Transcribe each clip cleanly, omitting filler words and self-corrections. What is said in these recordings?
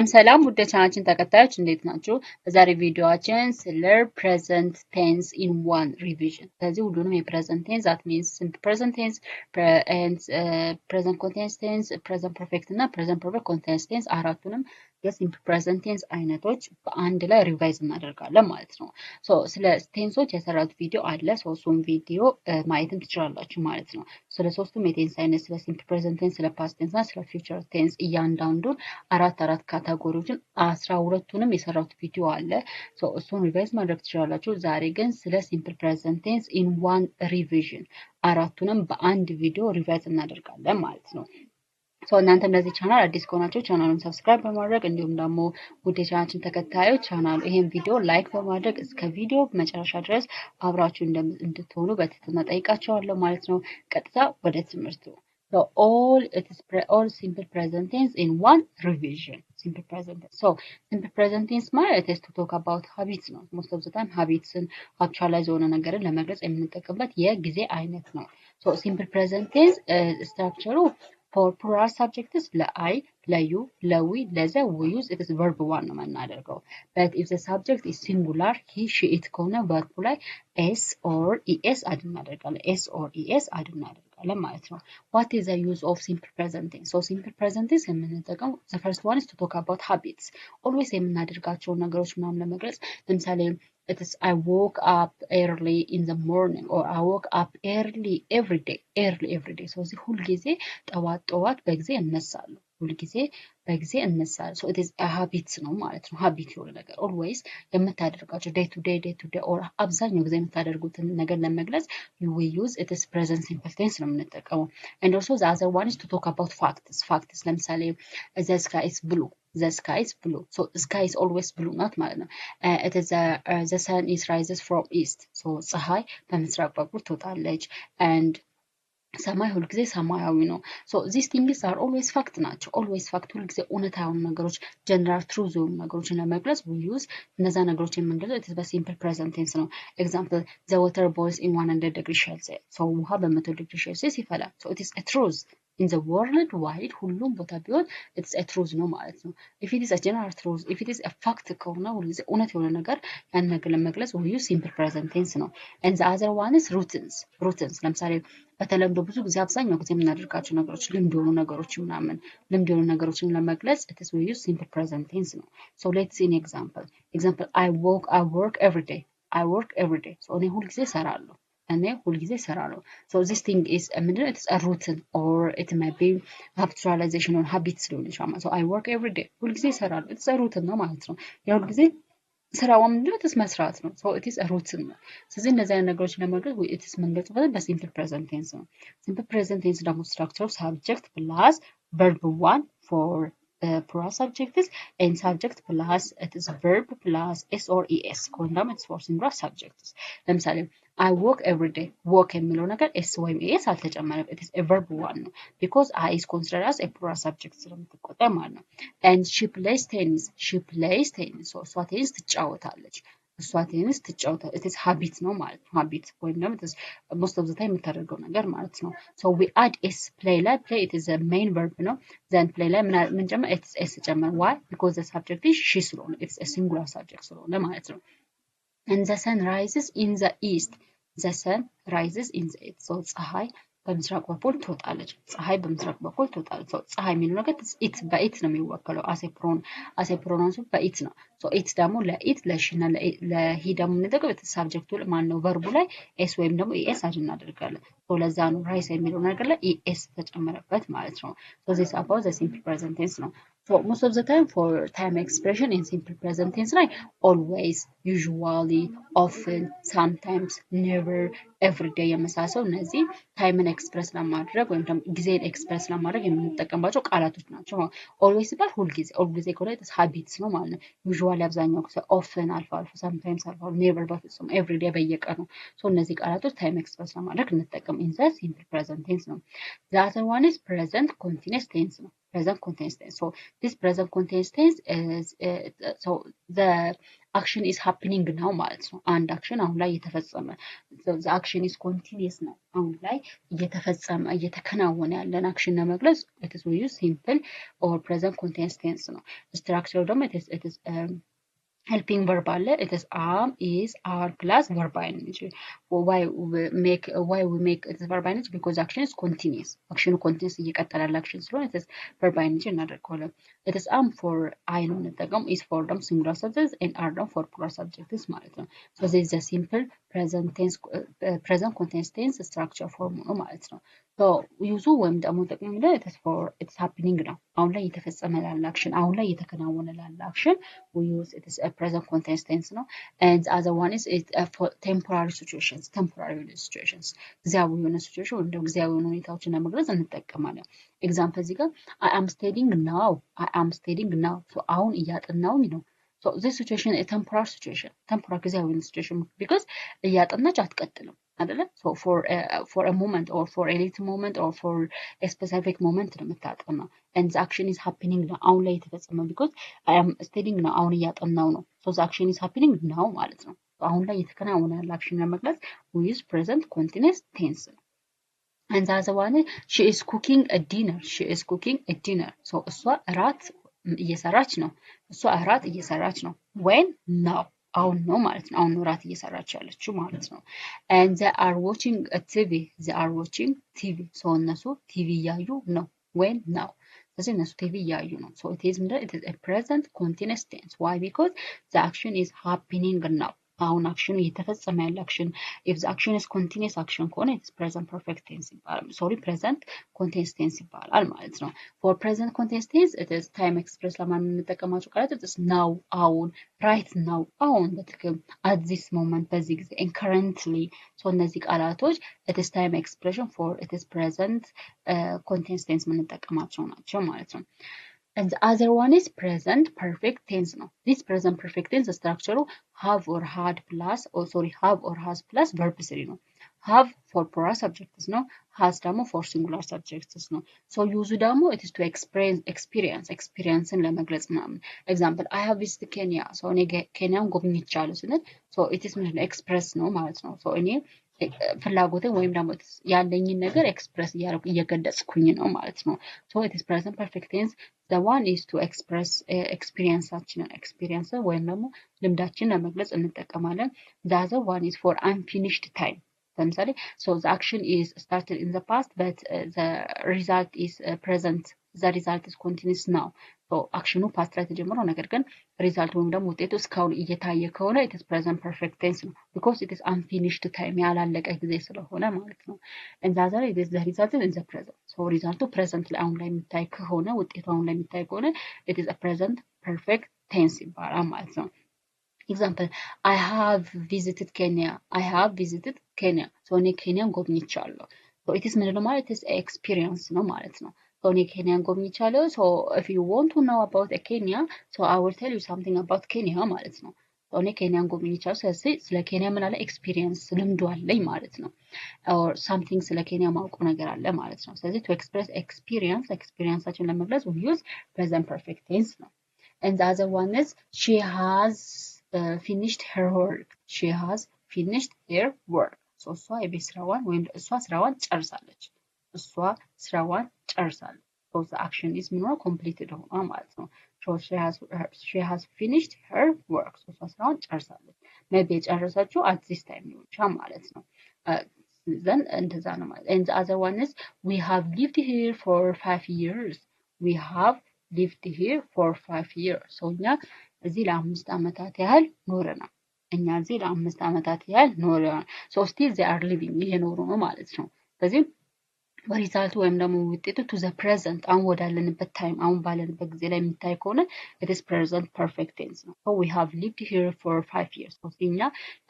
ሰላም ውድ ቻናችን ተከታዮች እንዴት ናችሁ? በዛሬ ቪዲዮአችን ስለ ፕሬዘንት ቴንስ ኢን ዋን ሪቪዥን። ስለዚህ ሁሉንም የፕሬዘንት ቴንስ ዛት ሚንስ ሲምፕል ፕሬዘንት ቴንስ፣ ፕሬዘንት ኮንቲኒየስ ቴንስ፣ ፕሬዘንት ፐርፌክት እና ፕሬዘንት ፐርፌክት ኮንቲኒየስ ቴንስ አራቱንም የሲምፕል ፕሬዘንት ቴንስ አይነቶች በአንድ ላይ ሪቫይዝ እናደርጋለን ማለት ነው። ስለ ቴንሶች የሰራሁት ቪዲዮ አለ። እሱም ቪዲዮ ማየትም ትችላላችሁ ማለት ነው። ስለ ሶስቱም የቴንስ አይነት ስለ ሲምፕል ፕሬዘንት ቴንስ፣ ስለ ፓስት ቴንስ እና ስለ ፊውቸር ቴንስ እያንዳንዱን አራት ካታጎሪዎችን 12ቱንም የሰራሁት ቪዲዮ አለ። እሱን ሪቫይዝ ማድረግ ትችላላችሁ። ዛሬ ግን ስለ ሲምፕል ፕሬዘንት ቴንስ ኢን ዋን ሪቪዥን አራቱንም በአንድ ቪዲዮ ሪቫይዝ እናደርጋለን ማለት ነው። እናንተም ለዚህ ቻናል አዲስ ከሆናችሁ ቻናሉን ሰብስክራይብ በማድረግ እንዲሁም ደግሞ ውድ የቻናላችን ተከታዮች ይሄን ቪዲዮ ላይክ በማድረግ እስከ ቪዲዮ መጨረሻ ድረስ አብራችሁ እንድትሆኑ በትህትና ጠይቃችኋለሁ ማለት ነው። ቀጥታ ወደ ትምህርቱ። all simple present tense in one revision. Simple present tense. Simple present tense ማለት is to talk about habits ነው። Most of the time habitsን actualize የሆነ ነገርን ለመግለጽ የምንጠቀምበት የጊዜ አይነት ነው። Simple present tense structure for plural subjects ለአይ፣ ለዩ፣ ለዊ፣ ለዘ we use it is verb one ነው የምናደርገው። But if the subject is singular he, she, it ከሆነ verb ላይ s or es አድ እናደርጋለን። s or es አድ እናደርጋለን ማለት ነው። What is the use of simple present tense? Simple present tense የምንጠቀመው the first one is to talk about habits. Always የምናደርጋቸውን ነገሮች ምናምን ለመግለጽ ለምሳሌ it is I woke up early in the morning or I woke up early every day. ስለዚህ ሁልጊዜ ጠዋት በጊዜ እነሳለሁ። ሁልጊዜ በጊዜ እነሳለሁ። it is a habit ነው ማለት ነው። ሀቢት የሆነ ነገር always የምታደርጋቸው day to day or አብዛኛው ጊዜ የምታደርጉትን ነገር ለመግለጽ we use it is present simple tense ነው የምንጠቀመው። and also the other one is to talk about facts ለምሳሌ the sky is blue. The sky is blue. So sky is always blue not ማለት ነው። it is the sun is rises from east. ፀሐይ በምስራቅ በኩል ትወጣለች and ሰማይ ሁልጊዜ ሰማያዊ ነው። these things are always fact ናቸው። always fact ሁልጊዜ እውነታ የሆኑ ነገሮች general truth የሆኑ ነገሮችን ለመግለጽ we use እነዛ ነገሮች የምንገልጸው it is በሲምፕል present tense ነው። example the water boils in 100 degrees Celsius. ውሃ በ100 ዲግሪ ሴልሲየስ ይፈላል። it is a truth in the world wide ሁሉም ቦታ ቢሆን it's a truth ነው ማለት ነው። if it is a general truth, if it is a fact ከሆነ ሁልጊዜ እውነት የሆነ ነገር ያን ነገር ለመግለጽ we use simple present tense ነው። and the other one is routines ለምሳሌ በተለምዶ ብዙ ጊዜ አብዛኛው ጊዜ የምናደርጋቸው ነገሮች ልምድ የሆኑ ነገሮችን ለመግለጽ it is we use simple present tense ነው። let's see an example I work every day. እኔ ሁልጊዜ እሰራለሁ። this thing is it is a routine or it may be habitualization or habits ሊሆን ይችላል። I work every day ሁልጊዜ እሰራለሁ it's a routine ነው ማለት ነው። የሁልጊዜ ስራው ምንድነው? it is መስራት ነው። it is a routine ነው። ስለዚህ እነዚህ አይነት ነገሮች ለመግለጽ it is የምንገልጽበት በሲምፕል ፕሬዘንት ቴንስ ነው። ሲምፕል ፕሬዘንት ቴንስ ደግሞ ስትራክቸር subject plus verb one for plural subjects and subject plus it is verb plus s or es ከሆነ ደግሞ it's for singular subjects። ለምሳሌ I work every day. work የሚለው ነገር s ወይም es አልተጨመረም። it is a verb one ነው because I is considered as a plural subject ስለምትቆጠር ማለት ነው። and she plays tennis. እሷ ቴኒስ ትጫወታለች። it is habit ነው ማለት ነው። habit ወይም ደግሞ it is most of the time የምታደርገው ነገር ማለት ነው። we add s play ላይ play it is a main verb ነው። then play ላይ ምን ጨመር? it is s ጨመር። why? because the subject is she ስለሆነ it is a singular subject ስለሆነ ማለት ነው። and the sun rises in the east. ፀሐይ በምስራቅ በኩል ትወጣለች። ፀሐይ የሚለው ነገር በኢት ነው የሚወከለው አሴ ፕሮናንሱ በኢት ነው። ኢት ደግሞ ለኢት ለሺና ለሂ ደግሞ የምንጠቀው ሳብጀክቱ ማነው ቨርቡ ላይ ኤስ ወይም ደግሞ ኢኤስ አድ እናደርጋለን። ለዛ ነው ራይስ የሚለው ነገር ላይ ኢኤስ ተጨመረበት ማለት ነው። this about the simple present tense ነው። most of the time for time expression in simple present tense ላይ always, usually, often, sometimes, never, every day የመሳሰሉ እነዚህ ታይምን ኤክስፕረስ ለማድረግ ወይም ደግሞ ጊዜን ኤክስፕረስ ለማድረግ የምንጠቀምባቸው ቃላቶች ናቸው። always ሲባል ሁልጊዜ ከሆነ habits ነው ማለት ነው። usually አብዛኛው ጊዜ፣ often አልፎ አልፎ፣ sometimes አልፎ አልፎ፣ never በፍጹም፣ every day በየቀኑ። እነዚህ ቃላቶች ታይም ኤክስፕረስ ለማድረግ እንጠቀም in the simple present tense ነው። the other one is present continuous tense ነው። present continuous tense. this present continuous tense is the action is happening now ማለት ነው አንድ አክሽን አሁን ላይ እየተፈጸመ the action is continuous ነው አሁን ላይ እየተፈጸመ እየተከናወነ ያለን አክሽን ለመግለጽ it is we use simple or present continuous tense ነው structure ደግሞ it is helping verb አለ it is am is are plus verb ing why we make it verb ing because action is continuous action continuous እየቀጠለ ያለ action ስለሆነ it is verb ing እናደርገዋለን it is am for I ነው እንጠቀም is for them singular subjects and are them for plural subjects ማለት ነው so this is a simple present continuous tense structure form ነው ማለት ነው so ዩዙ ወይም ደግሞ ጥቅሙ it is for it's happening ነው አሁን ላይ እየተፈጸመ ያለ action አሁን ላይ እየተከናወነ ያለ action we use it is a present continuous tense no and the other one is for temporary situations ጊዜያዊ የሆነ situation ወይም ደግሞ ጊዜያዊ የሆነ ሁኔታዎችን ለመግለጽ እንጠቀማለን example እዚህ ጋር I am studying now so አሁን እያጠናሁኝ ነው so this situation is a temporary ጊዜያዊ የሆነ situation because እያጠናች አትቀጥልም አይደለ so for a moment or for a little moment or for a specific moment ነው የምታጠናው and the action is happening now አሁን ላይ የተፈጸመ because I am studying now አሁን እያጠናው ነው so the action is happening now ማለት ነው አሁን ላይ የተከናወነ ያለ አክሽን ለመግለጽ we use present continuous tense ነው and the other one she is cooking a dinner so እሷ እራት እየሰራች ነው when now አሁን ነው ማለት ነው አሁን እራት እየሰራች ያለችው ማለት ነው and they are watching TV so እነሱ ቲቪ እያዩ ነው when now ስለዚህ እነሱ ቲቪ እያዩ ነው so it is a present continuous tense why because the action is happening now አሁን አክሽኑ እየተፈጸመ ያለ አክሽን if the action is continuous action ከሆነ it's present perfect tense ይባላል present continuous tense ይባላል ማለት ነው for present continuous tense it is time express ለማን እንጠቀማቸው ቃላት it is now አሁን right now አሁን በትክክል at this moment በዚህ ጊዜ and currently so እነዚህ ቃላቶች it is time expression for it is present continuous tense የምንጠቀማቸው ናቸው ማለት ነው and the other one is present perfect tense no this present perfect tense structure have or has plus verb 3 no have for plural subjects no has ደግሞ for singular subjects no so use ደግሞ it is to experience ለመግለጽ ምናምን example I have visited Kenya so እኔ ኬንያን ጎብኝቻለሁ ስንል so it is express ነው ማለት ነው so እኔ ፍላጎትን ወይም ደግሞ ያለኝን ነገር ኤክስፕረስ እያደረኩ እየገለጽኩኝ ነው ማለት ነው so it is present perfect tense the one is to express experience ወይም ደግሞ ልምዳችንን ለመግለጽ እንጠቀማለን the other one is for unfinished time ለምሳሌ so the action is started in the past but the result is present the result is continuous now so actionu past ላይ ተጀምሮ ነገር ግን ሪዛልት ወይም ደግሞ ውጤቱ እስካሁን እየታየ ከሆነ it is present perfect tense ነው because it is unfinished time ያላለቀ ጊዜ ስለሆነ ማለት ነው and the other is the result in the present so ሪዛልቱ present ላይ አሁን ላይ የሚታይ ከሆነ ውጤቱ አሁን ላይ የሚታይ ከሆነ it is a present perfect tense ይባላል ማለት ነው example I have visited Kenya so እኔ ኬንያን ጎብኝቻለሁ so it is ምንድነው ማለት it is experience ነው ማለት ነው so እኔ ኬንያን ጎብኝቻለሁ so if you want to know about Kenya so I will tell you something about Kenya ማለት ነው so እኔ ኬንያን ጎብኝቻለሁ ስለዚህ ስለ ኬንያ ምን አለ experience ልምዱ አለኝ ማለት ነው or something ስለ ኬንያ ማውቀው ነገር አለ ማለት ነው ስለዚህ to express experienceአችን ለመግለጽ we use present perfect tense ነው and the other one is she has finished her work so እሷ የቤት ስራዋን ወይም እሷ ስራዋን ጨርሳለች so the action is more completed ሆኗ ማለት ነው so she has finished her work so እሷ ስራዋን ጨርሳለች maybe የጨረሰችው at this time ሊሆን ይችላል ማለት ነው then እንደዛ ነው ማለት and the other one is we have lived here for 5 years so እኛ እዚህ ለ5 አመታት ያህል ኖረናል so still they are living እየኖሩ ነው ማለት ነው ስለዚህ በሪዛልቱ ወይም ደግሞ ውጤቱ to the present አሁን ወዳለንበት ታይም አሁን ባለንበት ጊዜ ላይ የሚታይ ከሆነ it is present perfect tense ነው so we have lived here for 5 years so እኛ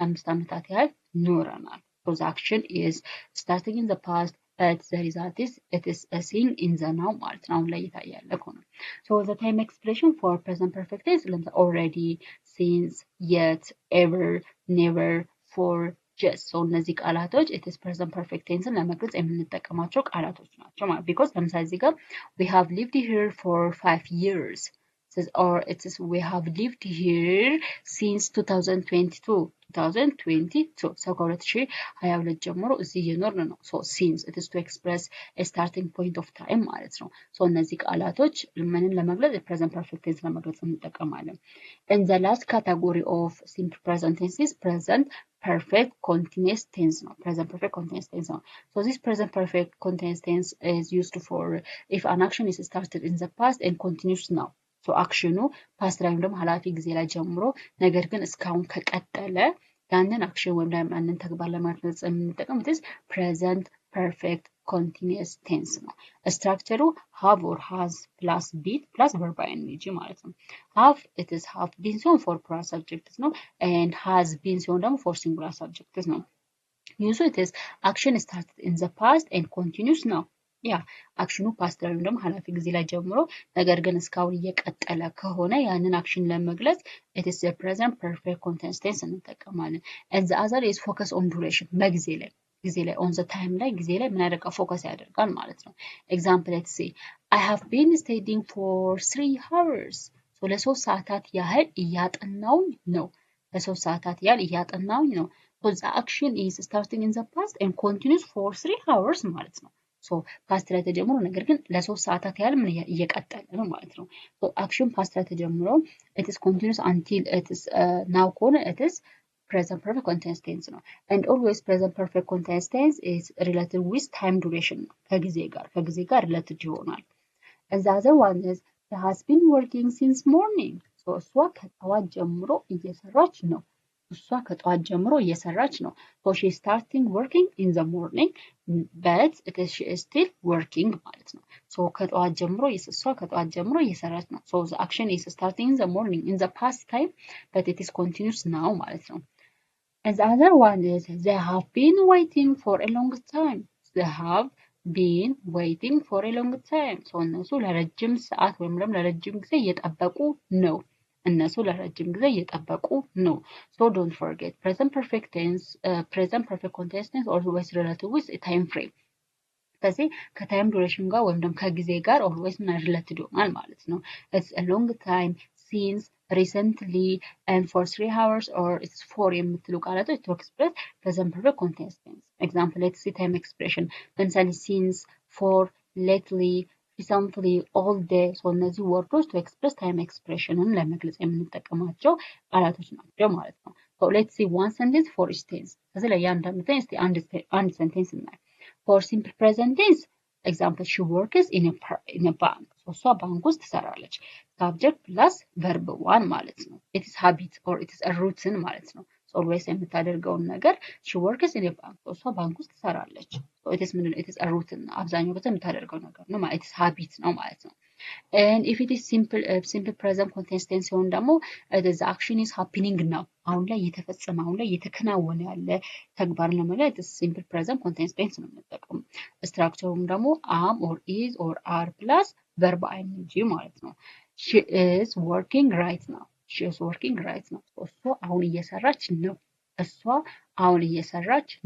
ለ5 አመታት ያህል ኖረናል so the action is starting in the past but the result is it is a seen in the now ማለት ነው አሁን ላይ እየታያለ ከሆነ so the time expression for present perfect tense already since yet ever never for just so እነዚህ ቃላቶች it is present perfect tense ለመግለጽ የምንጠቀማቸው ቃላቶች ናቸው ማለት because ለምሳሌ እዚህ ጋር we have lived here for 5 years says or it is we have lived here since 2022 ሰው ከ2022 ጀምሮ እዚህ እየኖርን ነው so since it is to express a starting point of time ማለት ነው so እነዚህ ቃላቶች ምንን ለመግለጽ present perfect tense ለመግለጽ እንጠቀማለን and the last category of simple present tense is present perfect continuous tense ነው present perfect continuous tense ነው so this present perfect continuous tense is used for if an action is started in the past and continues now so actionኑ past ላይ ደግሞ ኃላፊ ጊዜ ላይ ጀምሮ ነገር ግን እስካሁን ከቀጠለ ያንን አክሽን ወይም ደግሞ ያንን ተግባር ለማድረግ የምንጠቀመው is present perfect continuous tense ነው ስትራክቸሩ have or has plus been plus verb ing ማለት ነው have it is have been ሲሆን for plural subjects ነው and has been ሲሆን ደግሞ for singular subjects ነው usually it is action started in the past and continues now ያ አክሽኑ ፓስት ላይ ደግሞ ኃላፊ ጊዜ ላይ ጀምሮ ነገር ግን እስካሁን እየቀጠለ ከሆነ ያንን አክሽን ለመግለጽ it is the present perfect continuous tense እንጠቀማለን and the other is focus on duration በጊዜ ላይ on the time ላይ ጊዜ ላይ ምን ያደርጋል ፎከስ ያደርጋል ማለት ነው example let's say I have been studying for 3 hours so ለ3 ሰዓታት ያህል እያጠናውኝ ነው ለ3 ሰዓታት ያህል እያጠናውኝ ነው so the action is starting in the past and continues for 3 hours ማለት ነው so past ላይ ተጀምሮ ነገር ግን ለ3 ሰዓታት ያህል ምን እየቀጠለ ነው ማለት ነው so action past ላይ ተጀምሮ it is continuous until it is now ከሆነ it is present perfect continuous tense ነው and always present perfect continuous tense is related with time duration ነው ከጊዜ ጋር related ይሆናል and the other one is she has been working since morning so እሷ ከጠዋት ጀምሮ እየሰራች ነው so she is starting working in the morning but she is still working ማለት ነው so ከጠዋት ጀምሮ እየሰራች ነው so the action is starting in the morning in the past time but it is continuous now ማለት ነው and the other one is they have been waiting for a long time they have been waiting for a long time so እነሱ ለረጅም ሰዓት ወይም ደግሞ ለረጅም ጊዜ እየጠበቁ ነው እነሱ ለረጅም ጊዜ እየጠበቁ ነው so don't forget present perfect tense present perfect continuous tense always related with a time frame ስለዚህ ከታይም ዱሬሽን ጋር ወይም ደግሞ ከጊዜ ጋር always ምን related ይሆናል ማለት ነው it's a long time since recently and for 3 hours or it's for የምትሉ ቃላቶች to express present perfect continuous tense example let's see time expression ለምሳሌ since for lately recently all day so እነዚህ ወርዶች to express time expressionን ለመግለጽ የምንጠቀማቸው ቃላቶች ናቸው ማለት ነው so let's see one sentence for each tense ስለዚህ ለእያንዳንዱ ቴንስ አንድ ሴንቴንስ እናይ for simple present tense example she works in a bank so እሷ ባንክ ውስጥ ትሰራለች subject plus verb 1 ማለት ነው it is habit or it is a routine ማለት ነው so always የምታደርገውን ነገር she works in a bank so እሷ ባንክ ውስጥ ትሰራለች so it is a routine አብዛኛው ጊዜ የምታደርገው ነገር ነው ማለት it is habit ነው ማለት ነው and if it is simple present continuous tense ሲሆን ደግሞ the action is happening now አሁን ላይ እየተፈጸመ አሁን ላይ እየተከናወነ ያለ ተግባር ለመግለጽ simple present continuous tense ነው የምንጠቀመው ስትራክቸሩም ደግሞ am or is or are plus verb ing ማለት ነው she is working right now እሷ አሁን እየሰራች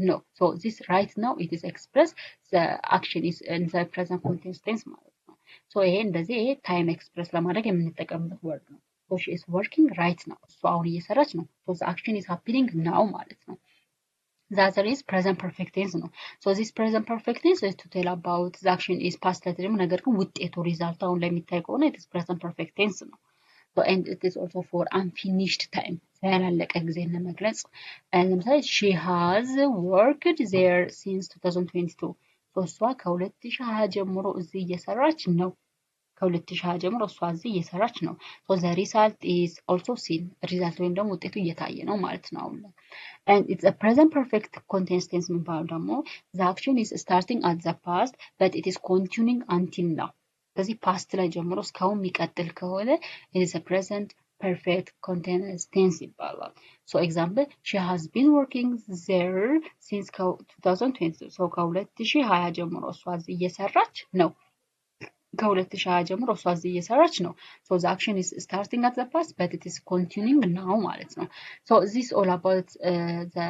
ነው so this right now it is expressed the action is in the present continuous tense ማለት ነው so ይሄ እንደዚህ ይሄ time express ለማድረግ የምንጠቀምበት word ነው so she is working right now እሷ አሁን እየሰራች ነው so the action is happening now ማለት ነው the other is present perfect tense ነው so this present perfect tense is to tell about the action is past ላይ ደግሞ ነገር ግን ውጤቱ ሪዛልት አሁን ላይ የሚታይ ከሆነ it is present perfect tense ነው so and it is also for unfinished time ያላለቀ ጊዜ ለመግለጽ ለምሳሌ she has worked there since 2022 so እሷ ከ2020 ጀምሮ እዚህ እየሰራች ነው so the result is also seen result ወይም ደግሞ ውጤቱ እየታየ ነው ማለት ነው and it's a present perfect continuous tense የሚባለው ደግሞ the action is starting at the past but it is continuing until now ስለዚህ past ላይ ጀምሮ እስካሁን የሚቀጥል ከሆነ it is a present perfect continuous tense ይባላል so example she has been working there since 2020 so ከ2020 ጀምሮ እሷ እዚህ እየሰራች ነው so the action is starting at the past but it is continuing now ማለት ነው so this is all about the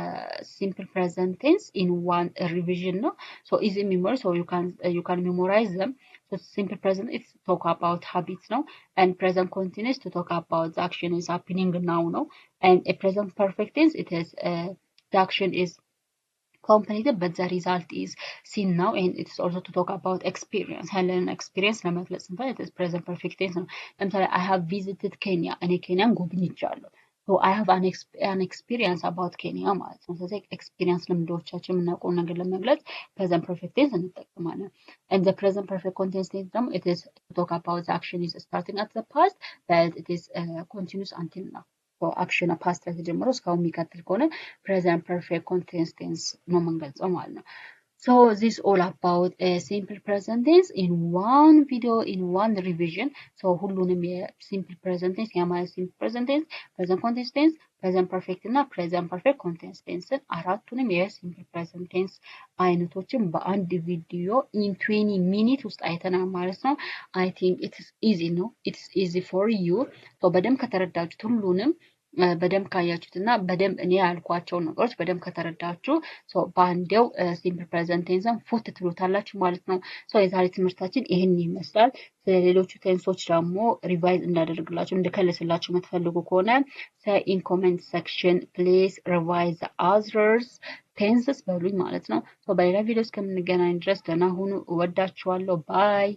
simple present tense in one revision no so easy memory so you can memorize them so So simple present is talk about habits now, and present continuous to talk about the action is happening now, no? And a present perfect tense, it is the action is completed, but the result is seen now, and it's also to talk about experience. Helen experience ለመግለጽ እንኳን it is present perfect tense ነው። ለምሳሌ I have visited Kenya እኔ ኬንያን ጎብኝቻለሁ። So I have an experience about Kenya ማለት ነው። ስለዚህ experience ልምዶቻችን የምናውቀውን ነገር ለመግለጽ present perfect tense እንጠቀማለን። And the present perfect continuous tense ደግሞ it is to talk about the action is starting at the past, but it is continuous until now. So action past ላይ ተጀምሮ እስካሁን የሚቀጥል ከሆነ present perfect continuous tense ነው የምንገልጸው ማለት ነው። So this is all about a simple present tense in one video, in one revision. So ሁሉንም የsimple present tense የማለት simple present tense, present continuous tense, present perfect እና present perfect continuous tense አራቱንም የsimple present tense አይነቶችን በአንድ ቪዲዮ in 20 minutes ውስጥ አይተናል ማለት ነው። I think it is easy, no? It is easy for you. So በደንብ ከተረዳችሁት ሁሉንም በደንብ ካያችሁት እና በደንብ እኔ ያልኳቸው ነገሮች በደንብ ከተረዳችሁ በአንዴው ሲምፕል ፕሬዘንት ቴንስን ፉት ትሉታላችሁ ማለት ነው። የዛሬ ትምህርታችን ይህን ይመስላል። ስለሌሎቹ ቴንሶች ደግሞ ሪቫይዝ እንዳደርግላችሁ እንድከልስላችሁ የምትፈልጉ ከሆነ ኢን ኮሜንት ሴክሽን ፕሊዝ ሪቫይዝ አዘርስ ቴንስስ በሉኝ ማለት ነው። በሌላ ቪዲዮ እስከምንገናኝ ድረስ ደህና ሁኑ። እወዳችኋለሁ። ባይ